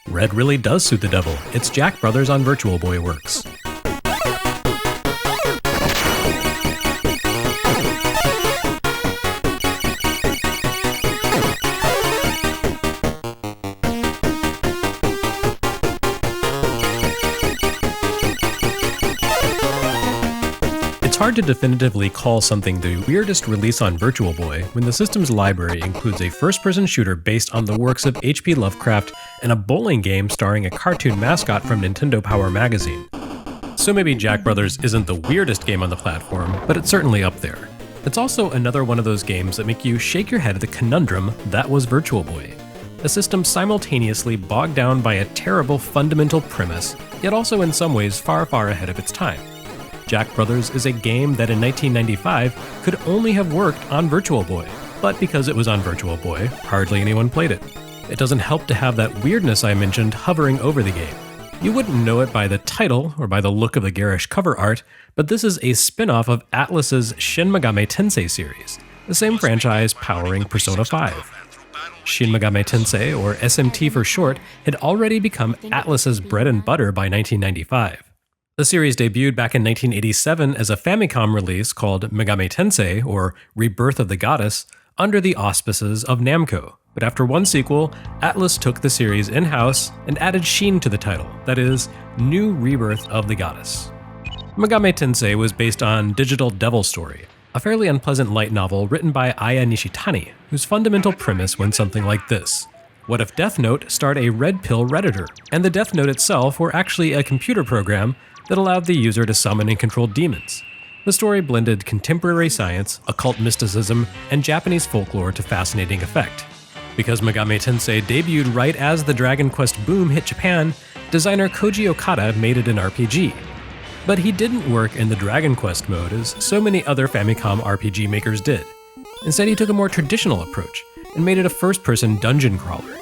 Red really does suit the devil. It's Jack Brothers on Virtual Boy works. It's hard to definitively call something the weirdest release on Virtual Boy when the system's library includes a first-person shooter based on the works of H.P. Lovecraft and a bowling game starring a cartoon mascot from Nintendo Power magazine. So maybe Jack Brothers isn't the weirdest game on the platform, but it's certainly up there. It's also another one of those games that make you shake your head at the conundrum that was Virtual Boy. A system simultaneously bogged down by a terrible fundamental premise, yet also in some ways far, far ahead of its time. Jack Brothers is a game that in 1995 could only have worked on Virtual Boy, but because it was on Virtual Boy, hardly anyone played it. It doesn't help to have that weirdness I mentioned hovering over the game. You wouldn't know it by the title or by the look of the garish cover art, but this is a spin-off of Atlus's Shin Megami Tensei series, the same franchise powering Persona 5. Shin Megami Tensei, or SMT for short, had already become Atlus's bread and butter by 1995. The series debuted back in 1987 as a Famicom release called Megami Tensei, or Rebirth of the Goddess, under the auspices of Namco. But after one sequel, Atlus took the series in-house and added Shin to the title, that is, New Rebirth of the Goddess. Megami Tensei was based on Digital Devil Story, a fairly unpleasant light novel written by Aya Nishitani, whose fundamental premise went something like this. What if Death Note starred a red pill redditor, and the Death Note itself were actually a computer program that allowed the user to summon and control demons? The story blended contemporary science, occult mysticism, and Japanese folklore to fascinating effect. Because Megami Tensei debuted right as the Dragon Quest boom hit Japan, designer Koji Okada made it an RPG. But he didn't work in the Dragon Quest mode as so many other Famicom RPG makers did. Instead, he took a more traditional approach and made it a first-person dungeon crawler,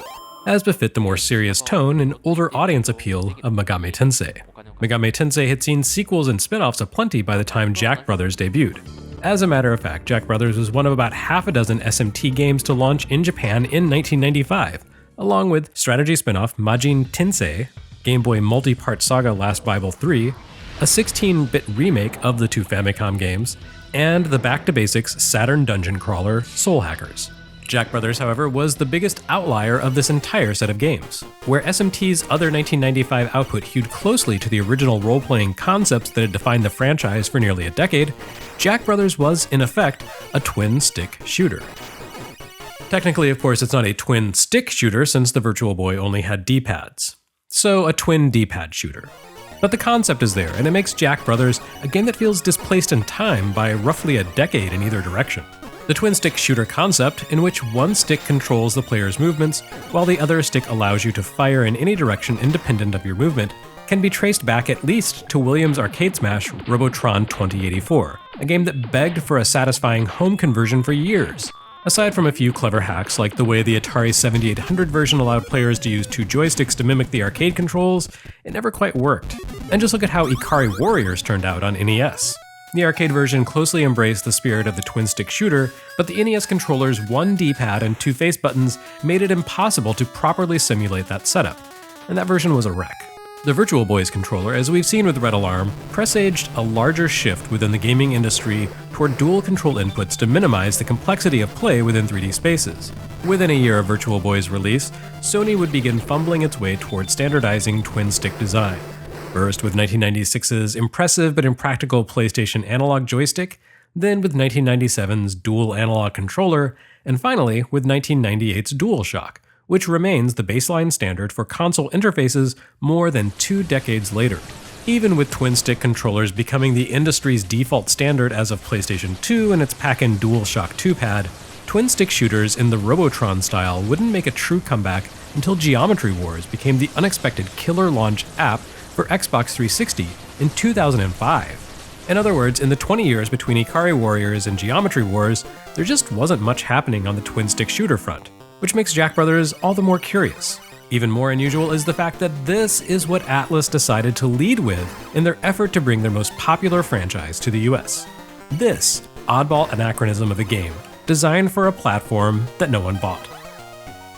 as befit the more serious tone and older audience appeal of Megami Tensei. Megami Tensei had seen sequels and spin-offs aplenty by the time Jack Brothers debuted. As a matter of fact, Jack Brothers was one of about half a dozen SMT games to launch in Japan in 1995, along with strategy spin-off Majin Tensei, Game Boy multi-part saga Last Bible 3, a 16-bit remake of the two Famicom games, and the back-to-basics Saturn dungeon crawler Soul Hackers. Jack Brothers, however, was the biggest outlier of this entire set of games. Where SMT's other 1995 output hewed closely to the original role-playing concepts that had defined the franchise for nearly a decade, Jack Brothers was, in effect, a twin-stick shooter. Technically, of course, it's not a twin-stick shooter since the Virtual Boy only had D-pads. So, a twin D-pad shooter. But the concept is there, and it makes Jack Brothers a game that feels displaced in time by roughly a decade in either direction. The twin-stick shooter concept, in which one stick controls the player's movements, while the other stick allows you to fire in any direction independent of your movement, can be traced back at least to Williams' arcade smash Robotron 2084, a game that begged for a satisfying home conversion for years. Aside from a few clever hacks like the way the Atari 7800 version allowed players to use two joysticks to mimic the arcade controls, it never quite worked. And just look at how IKARI Warriors turned out on NES. The arcade version closely embraced the spirit of the twin-stick shooter, but the NES controller's one D-pad and two face buttons made it impossible to properly simulate that setup, and that version was a wreck. The Virtual Boy's controller, as we've seen with Red Alarm, presaged a larger shift within the gaming industry toward dual control inputs to minimize the complexity of play within 3D spaces. Within a year of Virtual Boy's release, Sony would begin fumbling its way toward standardizing twin-stick design. First with 1996's impressive but impractical PlayStation analog joystick, then with 1997's dual analog controller, and finally with 1998's DualShock, which remains the baseline standard for console interfaces more than 2 decades later. Even with twin-stick controllers becoming the industry's default standard as of PlayStation 2 and its pack-in DualShock 2-pad, twin-stick shooters in the Robotron style wouldn't make a true comeback until Geometry Wars became the unexpected killer launch app for Xbox 360 in 2005. In other words, in the 20 years between IKARI Warriors and Geometry Wars, there just wasn't much happening on the twin-stick shooter front, which makes Jack Brothers all the more curious. Even more unusual is the fact that this is what Atlus decided to lead with in their effort to bring their most popular franchise to the US. This oddball anachronism of a game, designed for a platform that no one bought.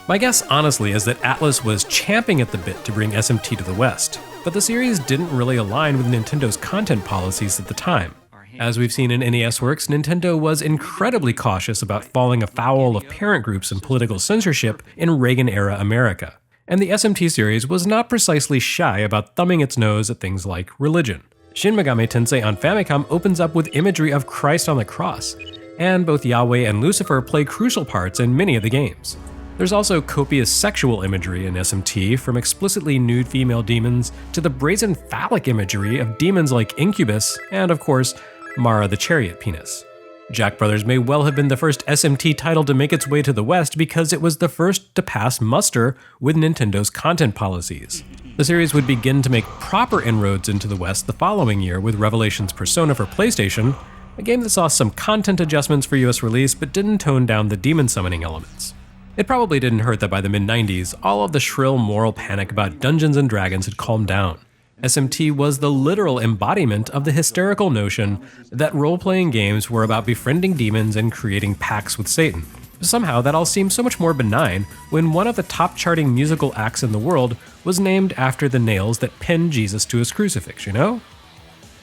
My guess, honestly, is that Atlus was champing at the bit to bring SMT to the West, but the series didn't really align with Nintendo's content policies at the time. As we've seen in NES works, Nintendo was incredibly cautious about falling afoul of parent groups and political censorship in Reagan-era America, and the SMT series was not precisely shy about thumbing its nose at things like religion. Shin Megami Tensei on Famicom opens up with imagery of Christ on the cross, and both Yahweh and Lucifer play crucial parts in many of the games. There's also copious sexual imagery in SMT, from explicitly nude female demons to the brazen phallic imagery of demons like Incubus, and of course, Mara the chariot penis. Jack Brothers may well have been the first SMT title to make its way to the West because it was the first to pass muster with Nintendo's content policies. The series would begin to make proper inroads into the West the following year with Revelations Persona for PlayStation, a game that saw some content adjustments for US release but didn't tone down the demon summoning elements. It probably didn't hurt that by the mid-90s, all of the shrill moral panic about Dungeons & Dragons had calmed down. SMT was the literal embodiment of the hysterical notion that role-playing games were about befriending demons and creating pacts with Satan. Somehow that all seemed so much more benign when one of the top-charting musical acts in the world was named after the nails that pinned Jesus to his crucifix, you know?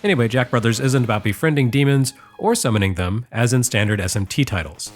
Anyway, Jack Brothers isn't about befriending demons or summoning them, as in standard SMT titles.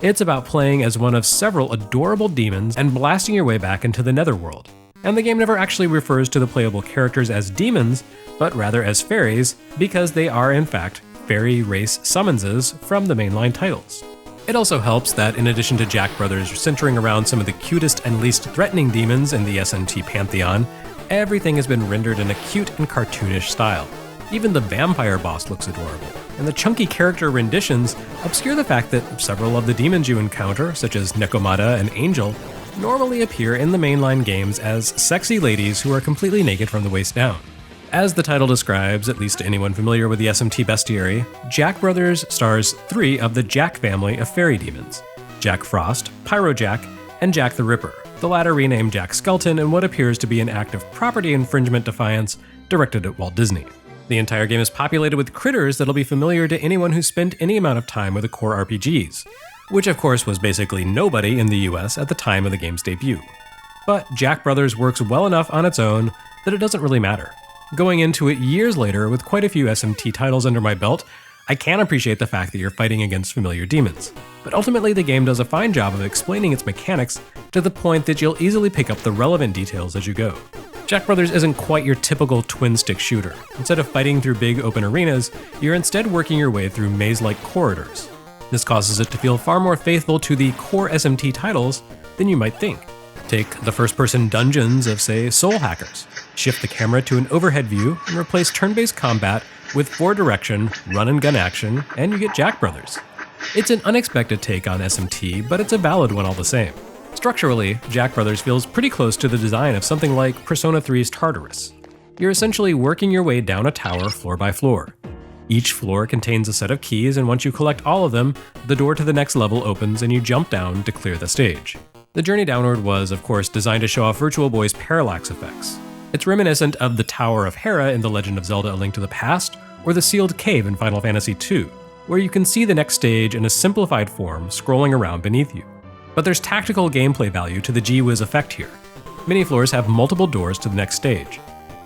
It's about playing as one of several adorable demons and blasting your way back into the netherworld. And the game never actually refers to the playable characters as demons, but rather as fairies, because they are in fact fairy race summonses from the mainline titles. It also helps that in addition to Jack Brothers centering around some of the cutest and least threatening demons in the SMT pantheon, everything has been rendered in a cute and cartoonish style. Even the vampire boss looks adorable, and the chunky character renditions obscure the fact that several of the demons you encounter, such as Nekomata and Angel, normally appear in the mainline games as sexy ladies who are completely naked from the waist down. As the title describes, at least to anyone familiar with the SMT bestiary, Jack Brothers stars 3 of the Jack family of fairy demons: Jack Frost, Pyro Jack, and Jack the Ripper, the latter renamed Jack Skelton in what appears to be an act of property infringement defiance directed at Walt Disney. The entire game is populated with critters that'll be familiar to anyone who spent any amount of time with the core RPGs, which of course was basically nobody in the US at the time of the game's debut. But Jack Brothers works well enough on its own that it doesn't really matter. Going into it years later with quite a few SMT titles under my belt, I can appreciate the fact that you're fighting against familiar demons. But ultimately the game does a fine job of explaining its mechanics to the point that you'll easily pick up the relevant details as you go. Jack Brothers isn't quite your typical twin-stick shooter. Instead of fighting through big open arenas, you're instead working your way through maze-like corridors. This causes it to feel far more faithful to the core SMT titles than you might think. Take the first-person dungeons of, say, Soul Hackers. Shift the camera to an overhead view and replace turn-based combat with 4-direction, run-and-gun action, and you get Jack Brothers. It's an unexpected take on SMT, but it's a valid one all the same. Structurally, Jack Brothers feels pretty close to the design of something like Persona 3's Tartarus. You're essentially working your way down a tower floor by floor. Each floor contains a set of keys, and once you collect all of them, the door to the next level opens and you jump down to clear the stage. The journey downward was, of course, designed to show off Virtual Boy's parallax effects. It's reminiscent of the Tower of Hera in The Legend of Zelda: A Link to the Past, or the Sealed Cave in Final Fantasy II, where you can see the next stage in a simplified form scrolling around beneath you. But there's tactical gameplay value to the gee-whiz effect here. Many floors have multiple doors to the next stage.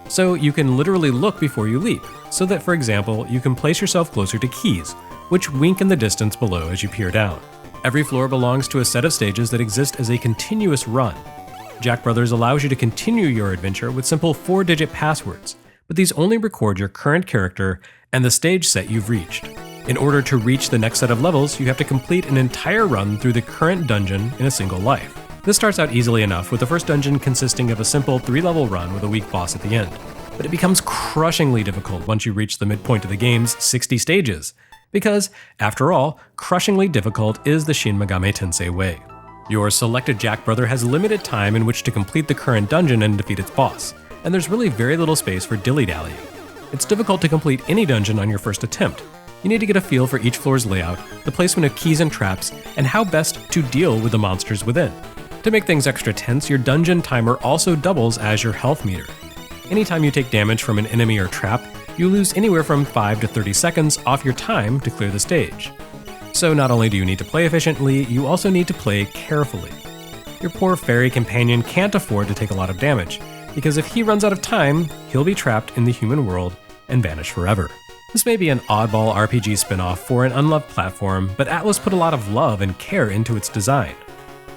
So you can literally look before you leap, so that, for example, you can place yourself closer to keys, which wink in the distance below as you peer down. Every floor belongs to a set of stages that exist as a continuous run. Jack Brothers allows you to continue your adventure with simple 4-digit passwords, but these only record your current character and the stage set you've reached. In order to reach the next set of levels, you have to complete an entire run through the current dungeon in a single life. This starts out easily enough, with the first dungeon consisting of a simple 3-level run with a weak boss at the end. But it becomes crushingly difficult once you reach the midpoint of the game's 60 stages, because, after all, crushingly difficult is the Shin Megami Tensei way. Your selected Jack Brother has limited time in which to complete the current dungeon and defeat its boss, and there's really very little space for dilly-dallying. It's difficult to complete any dungeon on your first attempt. You need to get a feel for each floor's layout, the placement of keys and traps, and how best to deal with the monsters within. To make things extra tense, your dungeon timer also doubles as your health meter. Anytime you take damage from an enemy or trap, you lose anywhere from 5 to 30 seconds off your time to clear the stage. So not only do you need to play efficiently, you also need to play carefully. your poor fairy companion can't afford to take a lot of damage, because if he runs out of time, he'll be trapped in the human world and vanish forever. This may be an oddball RPG spin-off for an unloved platform, but Atlus put a lot of love and care into its design.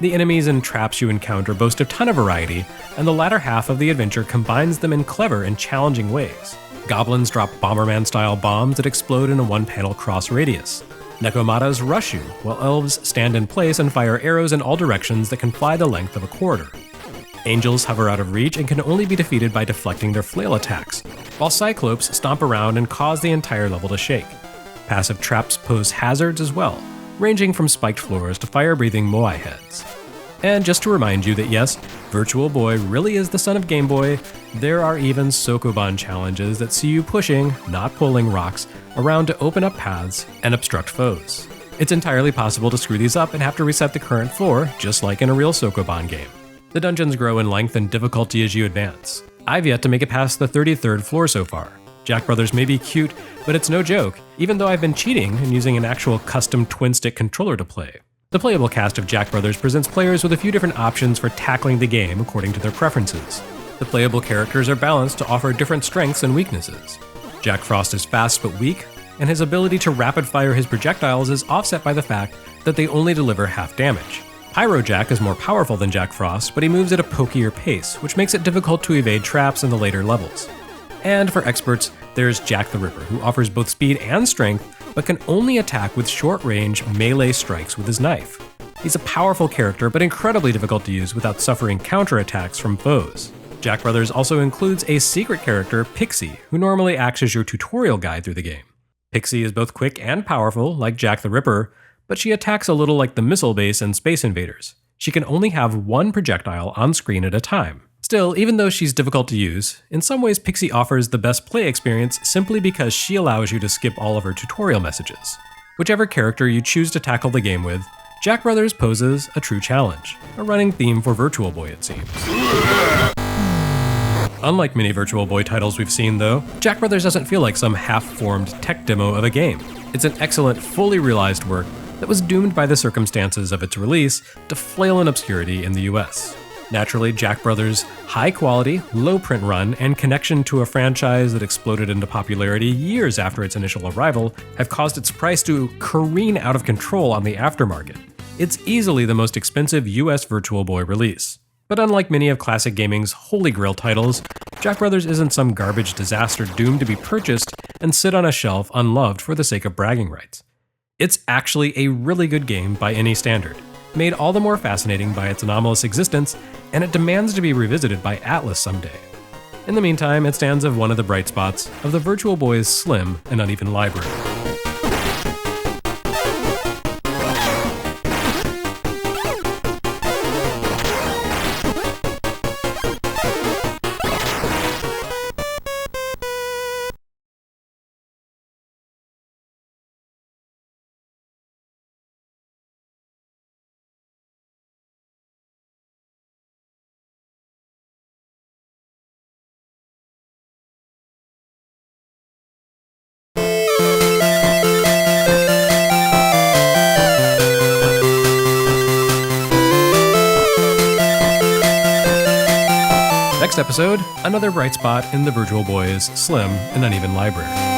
The enemies and traps you encounter boast a ton of variety, and the latter half of the adventure combines them in clever and challenging ways. Goblins drop Bomberman-style bombs that explode in a one-panel cross radius. Nekomatas rush you, while elves stand in place and fire arrows in all directions that can fly the length of a corridor. Angels hover out of reach and can only be defeated by deflecting their flail attacks, while Cyclopes stomp around and cause the entire level to shake. Passive traps pose hazards as well, ranging from spiked floors to fire-breathing moai heads. And just to remind you that yes, Virtual Boy really is the son of Game Boy, there are even Sokoban challenges that see you pushing, not pulling rocks around to open up paths and obstruct foes. It's entirely possible to screw these up and have to reset the current floor, just like in a real Sokoban game. The dungeons grow in length and difficulty as you advance. I've yet to make it past the 33rd floor so far. Jack Brothers may be cute, but it's no joke, even though I've been cheating and using an actual custom twin-stick controller to play. The playable cast of Jack Brothers presents players with a few different options for tackling the game according to their preferences. The playable characters are balanced to offer different strengths and weaknesses. Jack Frost is fast but weak, and his ability to rapid-fire his projectiles is offset by the fact that they only deliver half damage. Pyro Jack is more powerful than Jack Frost, but he moves at a pokier pace, which makes it difficult to evade traps in the later levels. And for experts, there's Jack the Ripper, who offers both speed and strength, but can only attack with short-range melee strikes with his knife. He's a powerful character, but incredibly difficult to use without suffering counterattacks from foes. Jack Brothers also includes a secret character, Pixie, who normally acts as your tutorial guide through the game. Pixie is both quick and powerful, like Jack the Ripper, but she attacks a little like the Missile Base and Space Invaders. She can only have one projectile on screen at a time. Still, even though she's difficult to use, in some ways Pixie offers the best play experience simply because she allows you to skip all of her tutorial messages. Whichever character you choose to tackle the game with, Jack Brothers poses a true challenge, a running theme for Virtual Boy it seems. Unlike many Virtual Boy titles we've seen though, Jack Brothers doesn't feel like some half-formed tech demo of a game. It's an excellent, fully realized work that was doomed by the circumstances of its release to flail in obscurity in the US. Naturally, Jack Brothers' high-quality, low-print run and connection to a franchise that exploded into popularity years after its initial arrival have caused its price to careen out of control on the aftermarket. It's easily the most expensive US Virtual Boy release. But unlike many of classic gaming's holy grail titles, Jack Brothers isn't some garbage disaster doomed to be purchased and sit on a shelf unloved for the sake of bragging rights. It's actually a really good game by any standard, made all the more fascinating by its anomalous existence, and it demands to be revisited by Atlus someday. In the meantime, it stands as one of the bright spots of the Virtual Boy's slim and uneven library. Next episode, another bright spot in the Virtual Boy's slim and uneven library.